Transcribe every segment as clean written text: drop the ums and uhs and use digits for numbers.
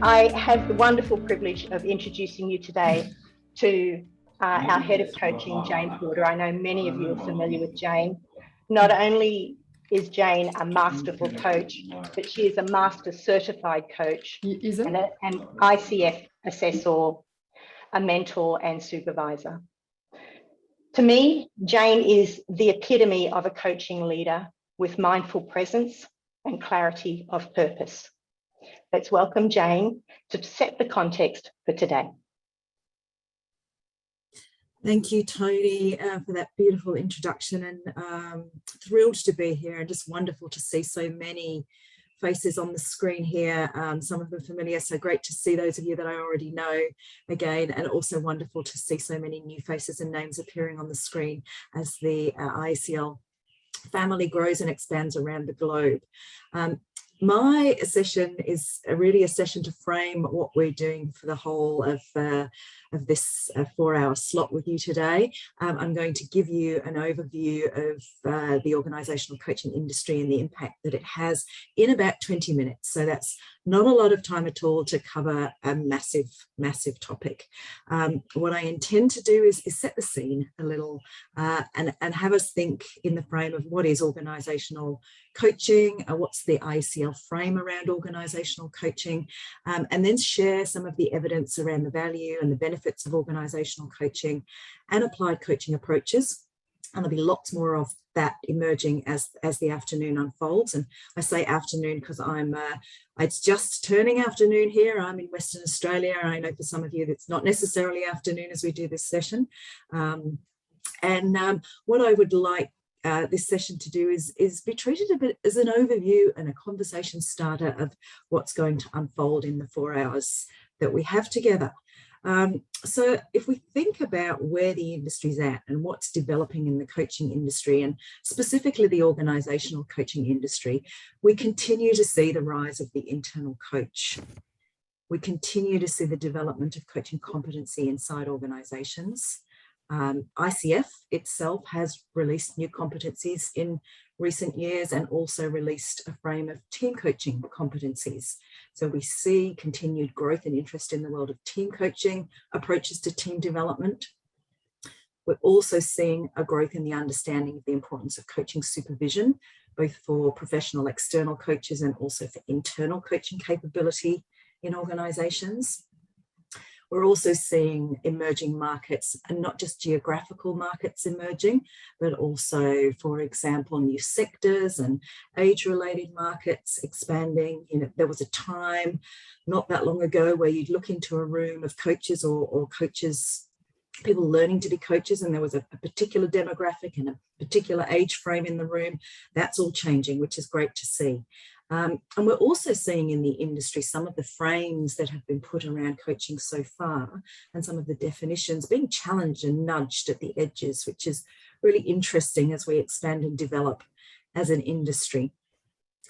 I have the wonderful privilege of introducing you today to our Head of Coaching, Jane Porter. I know many of you are familiar with Jane. Not only is Jane a masterful coach, but she is a master certified coach and an ICF assessor, a mentor and supervisor. To me, Jane is the epitome of a coaching leader with mindful presence and clarity of purpose. Let's welcome Jane to set the context for today. Thank you, Tony, for that beautiful introduction, and thrilled to be here, and just wonderful to see so many faces on the screen here, some of them familiar, so great to see those of you that I already know again, and also wonderful to see so many new faces and names appearing on the screen as the IECL family grows and expands around the globe. My session is really a session to frame what we're doing for the whole of this 4-hour slot with you today. I'm going to give you an overview of the organisational coaching industry and the impact that it has in about 20 minutes. So that's not a lot of time at all to cover a massive, massive topic. What I intend to do is set the scene a little and have us think in the frame of what is organisational coaching, what's the IECL frame around organisational coaching, and then share some of the evidence around the value and the benefits of organisational coaching and applied coaching approaches. And there'll be lots more of that emerging as the afternoon unfolds. And I say afternoon because it's just turning afternoon here. I'm in Western Australia. I know for some of you it's not necessarily afternoon as we do this session. What I would like this session to do is be treated a bit as an overview and a conversation starter of what's going to unfold in the 4 hours that we have together. So if we think about where the industry's at and what's developing in the coaching industry, and specifically the organisational coaching industry, we continue to see the rise of the internal coach. We continue to see the development of coaching competency inside organisations. ICF itself has released new competencies in recent years and also released a frame of team coaching competencies. So we see continued growth and interest in the world of team coaching, approaches to team development. We're also seeing a growth in the understanding of the importance of coaching supervision, both for professional external coaches and also for internal coaching capability in organisations. We're also seeing emerging markets, and not just geographical markets emerging, but also, for example, new sectors and age-related markets expanding. You know, there was a time not that long ago where you'd look into a room of coaches or coaches, people learning to be coaches, and there was a particular demographic and a particular age frame in the room. That's all changing, which is great to see. And we're also seeing in the industry some of the frames that have been put around coaching so far and some of the definitions being challenged and nudged at the edges, which is really interesting as we expand and develop as an industry.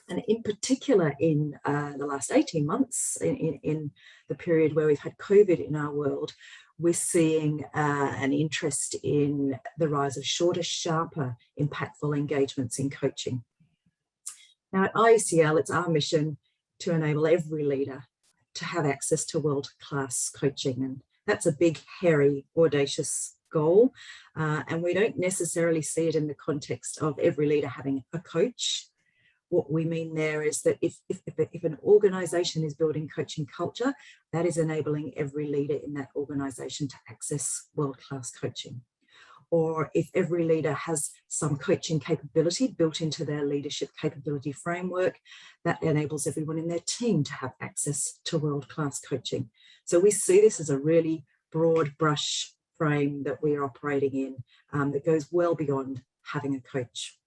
And in particular, in the last 18 months, in the period where we've had COVID in our world, we're seeing an interest in the rise of shorter, sharper, impactful engagements in coaching. Now at IECL, it's our mission to enable every leader to have access to world-class coaching. And that's a big, hairy, audacious goal. And we don't necessarily see it in the context of every leader having a coach. What we mean there is that if an organisation is building coaching culture, that is enabling every leader in that organisation to access world-class coaching. Or if every leader has some coaching capability built into their leadership capability framework, that enables everyone in their team to have access to world-class coaching. So we see this as a really broad brush frame that we are operating in that goes well beyond having a coach.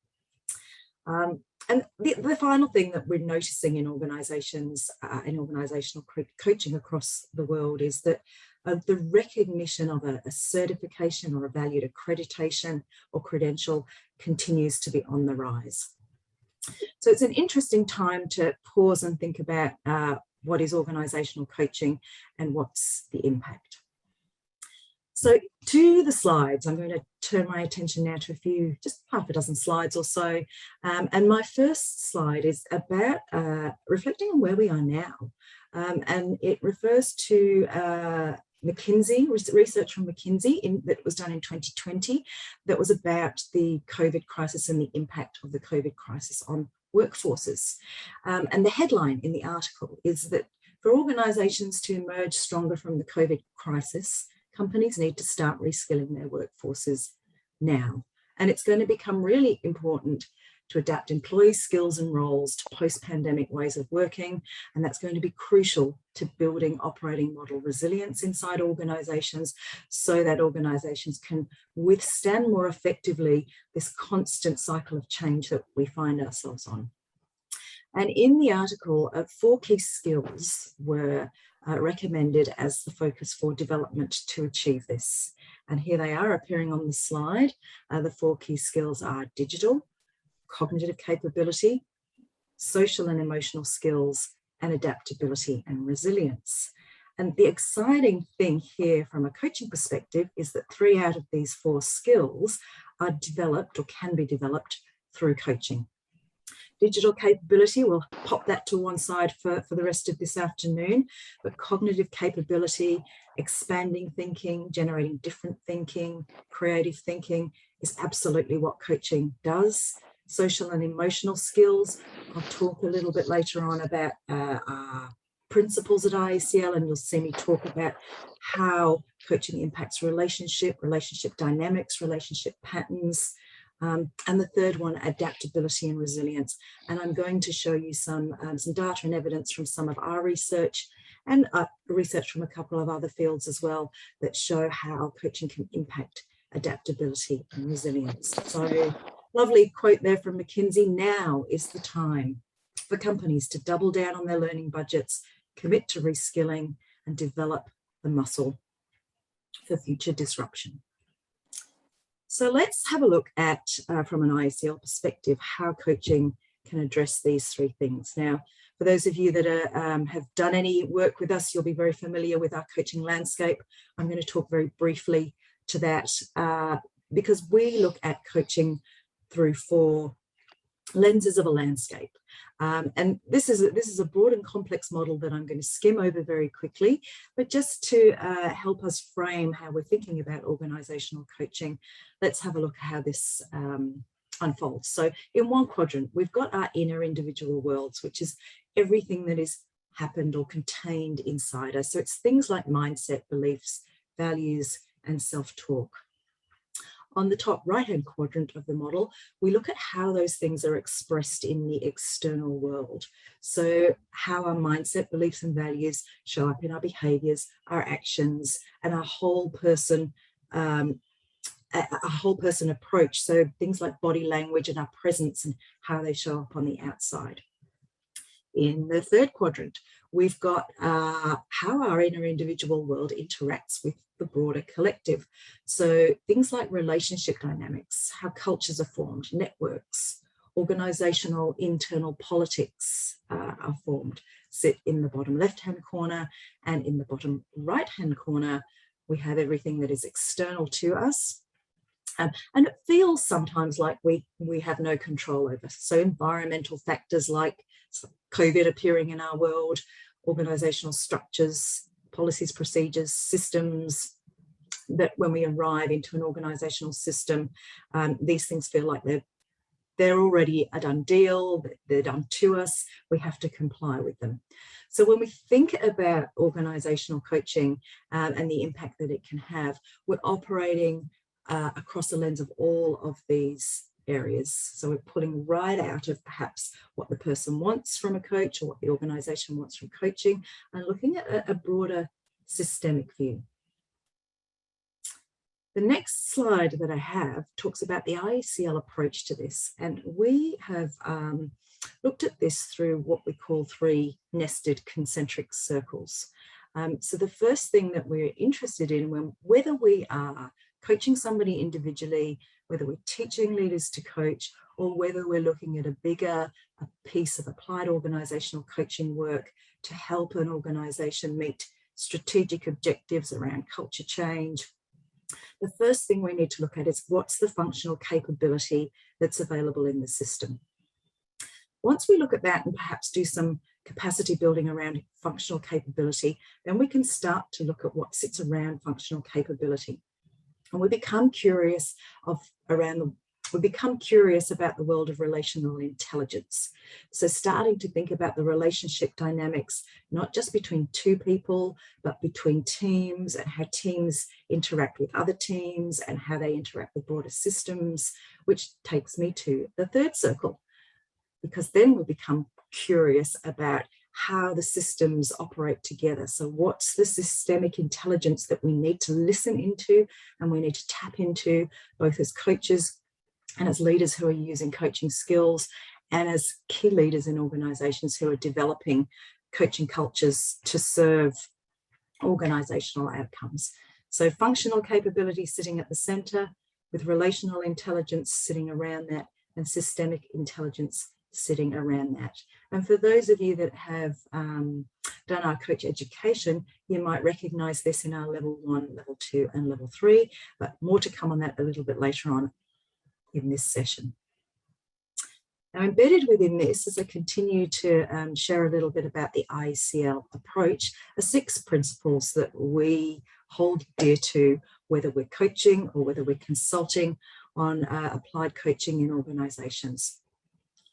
And the final thing that we're noticing in organisations, in organisational coaching across the world, is that the recognition of a certification or a valued accreditation or credential continues to be on the rise. So it's an interesting time to pause and think about what is organisational coaching and what's the impact. So to the slides, I'm going to turn my attention now to just half a dozen slides or so. And my first slide is about reflecting on where we are now. And it refers to McKinsey, research from McKinsey that was done in 2020 that was about the COVID crisis and the impact of the COVID crisis on workforces. And the headline in the article is that for organisations to emerge stronger from the COVID crisis, companies need to start reskilling their workforces now. And it's going to become really important to adapt employee skills and roles to post-pandemic ways of working. And that's going to be crucial to building operating model resilience inside organisations so that organisations can withstand more effectively this constant cycle of change that we find ourselves on. And in the article, 4 key skills were recommended as the focus for development to achieve this. And here they are appearing on the slide. The 4 key skills are digital, cognitive capability, social and emotional skills, and adaptability and resilience. And the exciting thing here from a coaching perspective is that 3 out of these 4 skills are developed or can be developed through coaching. Digital capability, we'll pop that to one side for the rest of this afternoon, but cognitive capability, expanding thinking, generating different thinking, creative thinking is absolutely what coaching does. Social and emotional skills, I'll talk a little bit later on about our principles at IECL, and you'll see me talk about how coaching impacts relationship dynamics, relationship patterns. And the third one, adaptability and resilience. And I'm going to show you some data and evidence from some of our research and research from a couple of other fields as well that show how coaching can impact adaptability and resilience. So lovely quote there from McKinsey: now is the time for companies to double down on their learning budgets, commit to reskilling, and develop the muscle for future disruption. So let's have a look at, from an IECL perspective, how coaching can address these 3 things. Now, for those of you that have done any work with us, you'll be very familiar with our coaching landscape. I'm going to talk very briefly to that because we look at coaching through 4 lenses of a landscape. And this is a broad and complex model that I'm going to skim over very quickly, but just to help us frame how we're thinking about organisational coaching, let's have a look at how this unfolds. So in one quadrant, we've got our inner individual worlds, which is everything that is happened or contained inside us. So it's things like mindset, beliefs, values, and self-talk. On the top right-hand quadrant of the model, we look at how those things are expressed in the external world. So how our mindset, beliefs, and values show up in our behaviours, our actions, and our whole person approach. So things like body language and our presence and how they show up on the outside. In the third quadrant, we've got how our inner individual world interacts with the broader collective. So things like relationship dynamics, how cultures are formed, networks, organisational internal politics are formed, sit in the bottom left-hand corner, and in the bottom right-hand corner, we have everything that is external to us. And it feels sometimes like we have no control over. So environmental factors like COVID appearing in our world, organisational structures, policies, procedures, systems, that when we arrive into an organisational system, these things feel like they're already a done deal, they're done to us, we have to comply with them. So when we think about organisational coaching and the impact that it can have, we're operating across the lens of all of these areas. So we're pulling right out of perhaps what the person wants from a coach or what the organisation wants from coaching and looking at a broader systemic view. The next slide that I have talks about the IECL approach to this, and we have looked at this through what we call 3 nested concentric circles. So the first thing that we're interested in, whether we are coaching somebody individually, whether we're teaching leaders to coach, or whether we're looking at a piece of applied organisational coaching work to help an organisation meet strategic objectives around culture change, The first thing we need to look at is what's the functional capability that's available in the system. Once we look at that and perhaps do some capacity building around functional capability, then we can start to look at what sits around functional capability. And we become curious about the world of relational intelligence. So starting to think about the relationship dynamics, not just between two people, but between teams, and how teams interact with other teams and how they interact with broader systems, which takes me to the third circle, because then we become curious about how the systems operate together. So what's the systemic intelligence that we need to listen into and we need to tap into, both as coaches and as leaders who are using coaching skills, and as key leaders in organisations who are developing coaching cultures to serve organisational outcomes. So functional capability sitting at the centre, with relational intelligence sitting around that, and systemic intelligence sitting around that. And for those of you that have done our coach education, you might recognise this in our level 1, level 2 and level 3, but more to come on that a little bit later on in this session. Now, embedded within this, as I continue to share a little bit about the IECL approach, are 6 principles that we hold dear to, whether we're coaching or whether we're consulting on applied coaching in organisations.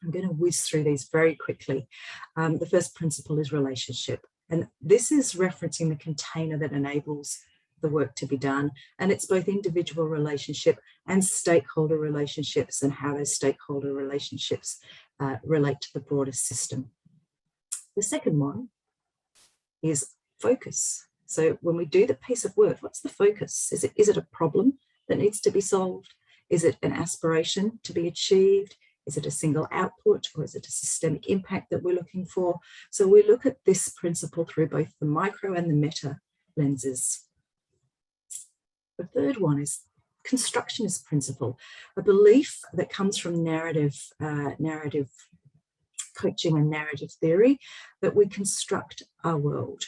I'm going to whiz through these very quickly. The first principle is relationship, and this is referencing the container that enables the work to be done, and it's both individual relationship and stakeholder relationships, and how those stakeholder relationships relate to the broader system. The second one is focus. So when we do the piece of work, what's the focus? Is it a problem that needs to be solved? Is it an aspiration to be achieved? Is it a single output, or is it a systemic impact that we're looking for? So we look at this principle through both the micro and the meta lenses. The third one is constructionist principle, a belief that comes from narrative coaching and narrative theory, that we construct our world,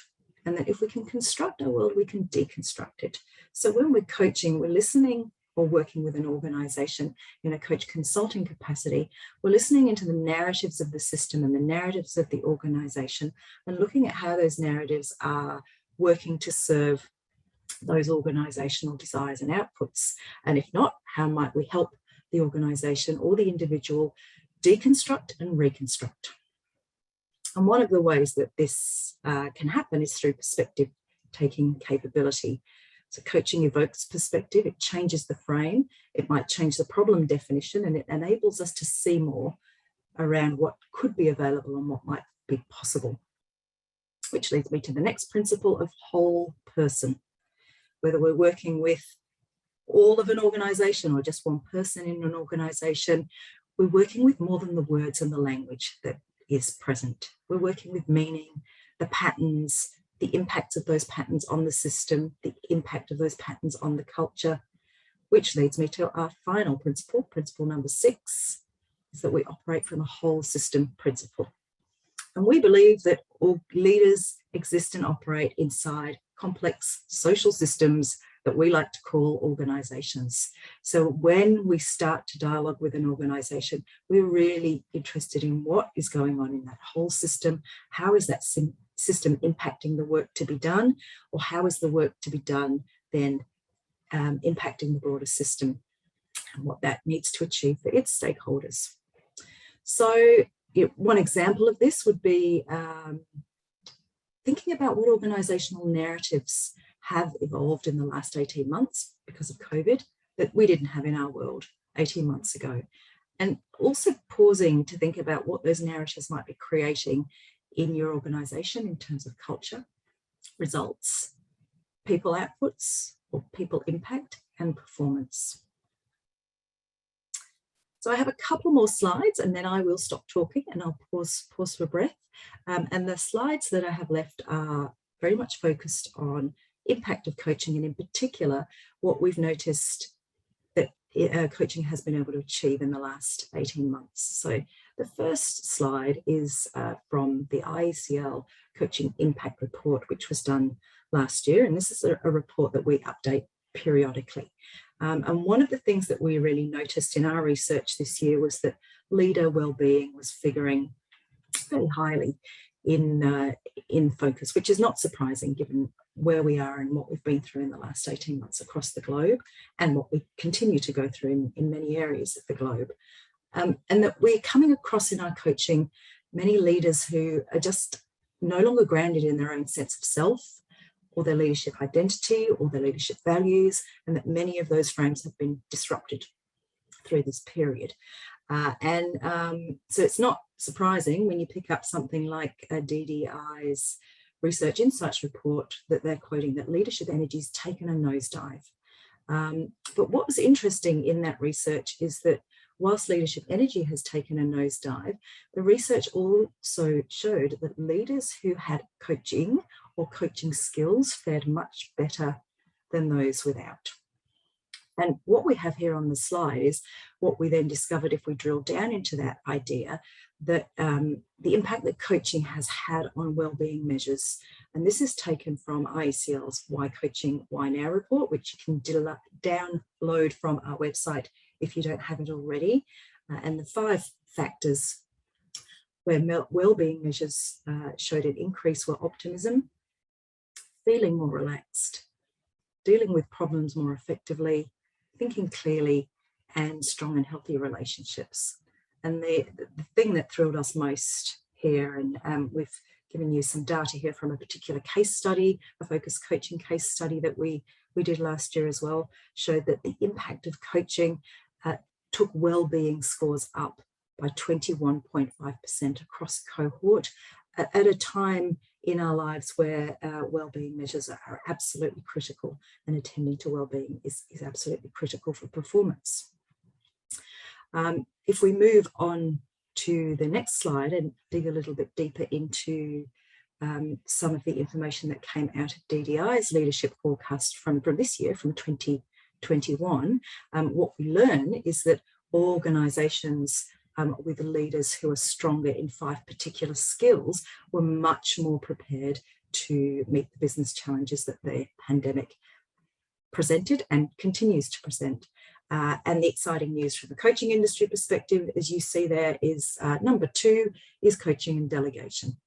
and that if we can construct our world, we can deconstruct it. So when we're coaching, we're listening, or working with an organisation in a coach consulting capacity, we're listening into the narratives of the system and the narratives of the organisation, and looking at how those narratives are working to serve those organisational desires and outputs. And if not, how might we help the organisation or the individual deconstruct and reconstruct? And one of the ways that this can happen is through perspective taking capability. So coaching evokes perspective, it changes the frame, it might change the problem definition, and it enables us to see more around what could be available and what might be possible. Which leads me to the next principle of whole person. Whether we're working with all of an organisation or just one person in an organisation, we're working with more than the words and the language that is present. We're working with meaning, the patterns, the impacts of those patterns on the system, the impact of those patterns on the culture, which leads me to our final principle, principle number 6, is that we operate from a whole system principle. And we believe that all leaders exist and operate inside complex social systems that we like to call organisations. So when we start to dialogue with an organisation, we're really interested in what is going on in that whole system. How is that system impacting the work to be done, or how is the work to be done then impacting the broader system, and what that needs to achieve for its stakeholders. So one example of this would be thinking about what organisational narratives have evolved in the last 18 months because of COVID that we didn't have in our world 18 months ago. And also pausing to think about what those narratives might be creating in your organisation in terms of culture, results, people outputs, or people impact, and performance. So I have a couple more slides and then I will stop talking and I'll pause for breath. And the slides that I have left are very much focused on impact of coaching, and in particular, what we've noticed that coaching has been able to achieve in the last 18 months. So the first slide is from the IECL Coaching Impact Report, which was done last year. And this is a report that we update periodically. And one of the things that we really noticed in our research this year was that leader well-being was figuring very highly in focus, which is not surprising given where we are and what we've been through in the last 18 months across the globe, and what we continue to go through in many areas of the globe. And that we're coming across in our coaching many leaders who are just no longer grounded in their own sense of self, or their leadership identity, or their leadership values, and that many of those frames have been disrupted through this period. So it's not surprising when you pick up something like DDI's Research Insights report that they're quoting that leadership energy has taken a nosedive. But what was interesting in that research is that whilst leadership energy has taken a nosedive, the research also showed that leaders who had coaching or coaching skills fared much better than those without. And what we have here on the slide is what we then discovered if we drill down into that idea, that the impact that coaching has had on wellbeing measures. And this is taken from IECL's Why Coaching, Why Now report, which you can download from our website if you don't have it already. And the 5 factors where wellbeing measures showed an increase were optimism, feeling more relaxed, dealing with problems more effectively, thinking clearly, and strong and healthy relationships. And the thing that thrilled us most here, and we've given you some data here from a particular case study, a focused coaching case study that we did last year as well, showed that the impact of coaching took wellbeing scores up by 21.5% across cohort at a time in our lives where wellbeing measures are absolutely critical, and attending to wellbeing is absolutely critical for performance. If we move on to the next slide and dig a little bit deeper into some of the information that came out of DDI's leadership forecast from this year, from 2021, what we learn is that organisations with leaders who are stronger in 5 particular skills were much more prepared to meet the business challenges that the pandemic presented and continues to present. And the exciting news from the coaching industry perspective, as you see there, is number 2 is coaching and delegation.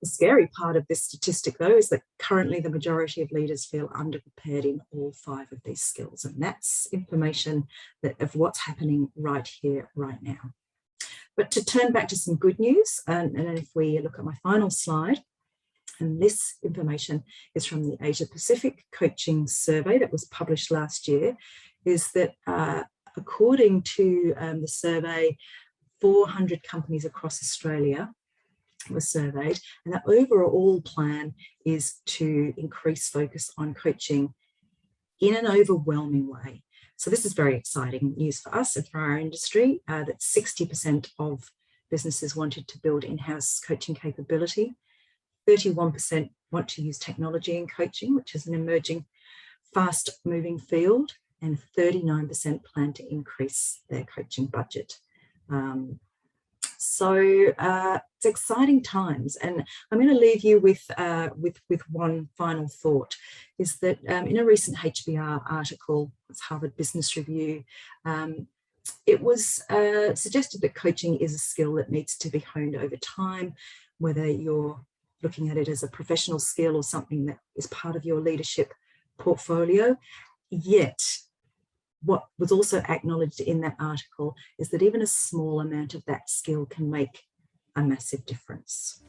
The scary part of this statistic, though, is that currently the majority of leaders feel underprepared in all 5 of these skills. And that's information of what's happening right here, right now. But to turn back to some good news, and if we look at my final slide, and this information is from the Asia Pacific Coaching Survey that was published last year, is that according to the survey, 400 companies across Australia were surveyed, and the overall plan is to increase focus on coaching in an overwhelming way. So this is very exciting news for us and for our industry, that 60% of businesses wanted to build in-house coaching capability. 31% want to use technology in coaching, which is an emerging, fast-moving field, and 39% plan to increase their coaching budget. So it's exciting times, and I'm going to leave you with one final thought, is that in a recent HBR article, it's Harvard Business Review, it was suggested that coaching is a skill that needs to be honed over time, whether you're looking at it as a professional skill or something that is part of your leadership portfolio. Yet, what was also acknowledged in that article is that even a small amount of that skill can make a massive difference.